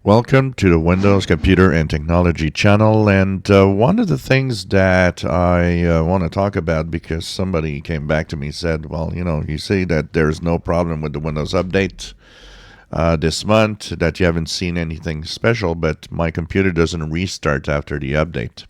Welcome to the Windows Computer and Technology channel. And one of the things that I want to talk about, because somebody came back to me and said, well, you say that there's no problem with the Windows update this month, that you haven't seen anything special, but my computer doesn't restart after the update.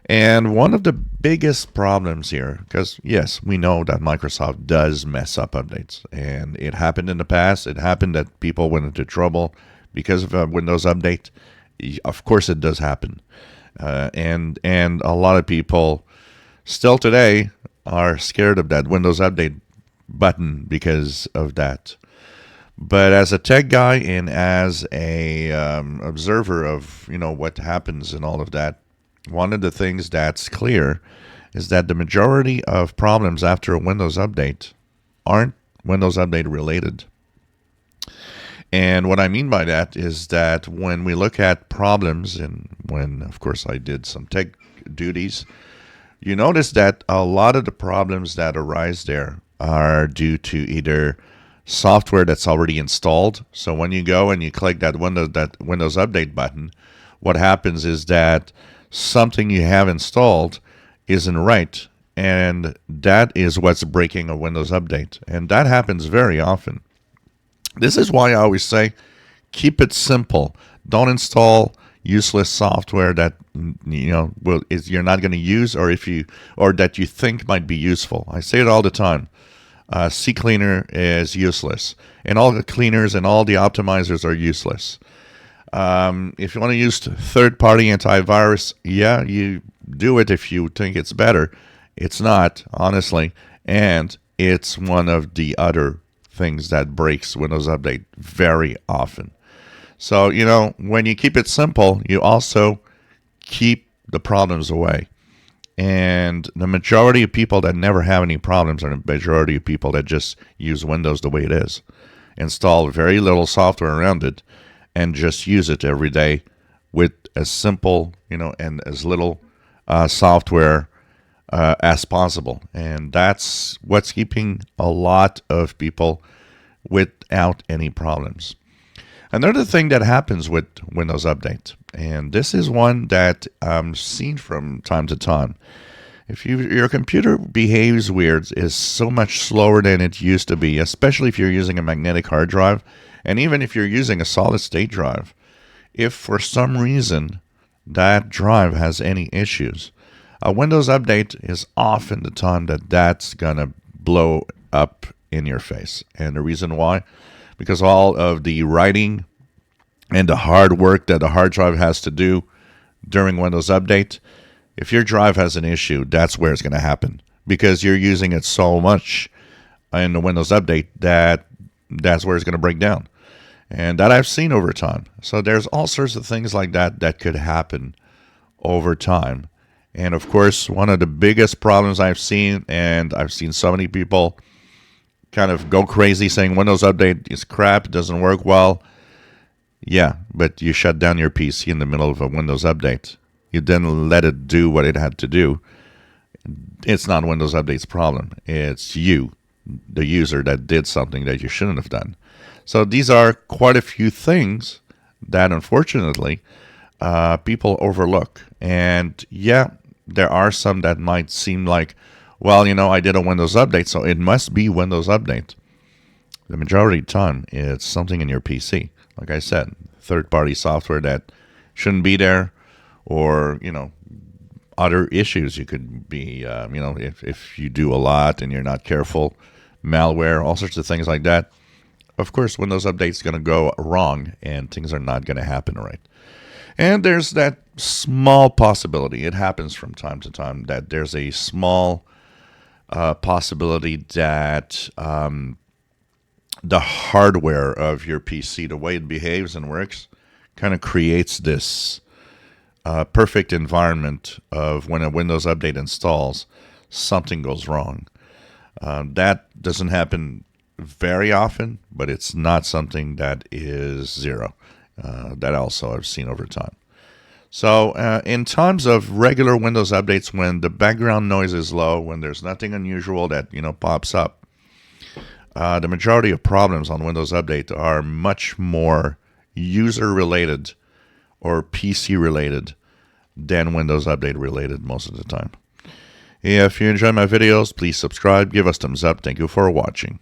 And one of the biggest problems here, because yes, we know that Microsoft does mess up updates, and it happened in the past. It happened that people went into trouble because of a Windows update. Of course, it does happen, and a lot of people still today are scared of that Windows update button because of that. But as a tech guy and as a observer of what happens and all of that, one of the things that's clear is that the majority of problems after a Windows update aren't Windows update related. And what I mean by that is that when we look at problems, and when, of course, I did some tech duties, you notice that a lot of the problems that arise there are due to either software that's already installed. So when you go and you click that Windows Update button, what happens is that something you have installed isn't right, and that is what's breaking a Windows Update. And that happens very often. This is why I always say, keep it simple. Don't install useless software that you're not going to use, or that you think might be useful. I say it all the time. CCleaner is useless, and all the cleaners and all the optimizers are useless. If you want to use third-party antivirus, yeah, you do it if you think it's better. It's not, honestly, and it's one of the other things that breaks Windows Update very often. So, when you keep it simple, you also keep the problems away. And the majority of people that never have any problems are the majority of people that just use Windows the way it is. Install very little software around it and just use it every day with as simple, and as little software as possible. And that's what's keeping a lot of people without any problems. Another thing that happens with Windows Update, and this is one that I'm seen from time to time. If your computer behaves weird, is so much slower than it used to be, especially if you're using a magnetic hard drive, and even if you're using a solid state drive, if for some reason that drive has any issues, a Windows Update is often the time that's going to blow up in your face. And the reason why? Because all of the writing and the hard work that the hard drive has to do during Windows Update, if your drive has an issue, that's where it's going to happen. Because you're using it so much in the Windows Update that's where it's going to break down. And that I've seen over time. So there's all sorts of things like that could happen over time. And of course, one of the biggest problems I've seen, and I've seen so many people kind of go crazy saying Windows Update is crap, it doesn't work well. Yeah, but you shut down your PC in the middle of a Windows Update. You didn't let it do what it had to do. It's not Windows Update's problem. It's you, the user, that did something that you shouldn't have done. So these are quite a few things that, unfortunately, people overlook. And yeah, there are some that might seem like, well, I did a Windows Update, so it must be Windows Update. The majority of the time, it's something in your PC. Like I said, third-party software that shouldn't be there, or, other issues. You could be, if you do a lot and you're not careful, malware, all sorts of things like that. Of course, Windows Update is going to go wrong, and things are not going to happen right. And there's that small possibility, it happens from time to time, that there's a small possibility that the hardware of your PC, the way it behaves and works, kind of creates this perfect environment of when a Windows Update installs, something goes wrong. That doesn't happen very often, but it's not something that is zero. That also I've seen over time. So in times of regular Windows updates, when the background noise is low, when there's nothing unusual that pops up, the majority of problems on Windows Update are much more user related or PC related than Windows Update related most of the time. If you enjoy my videos, please subscribe, give us thumbs up. Thank you for watching.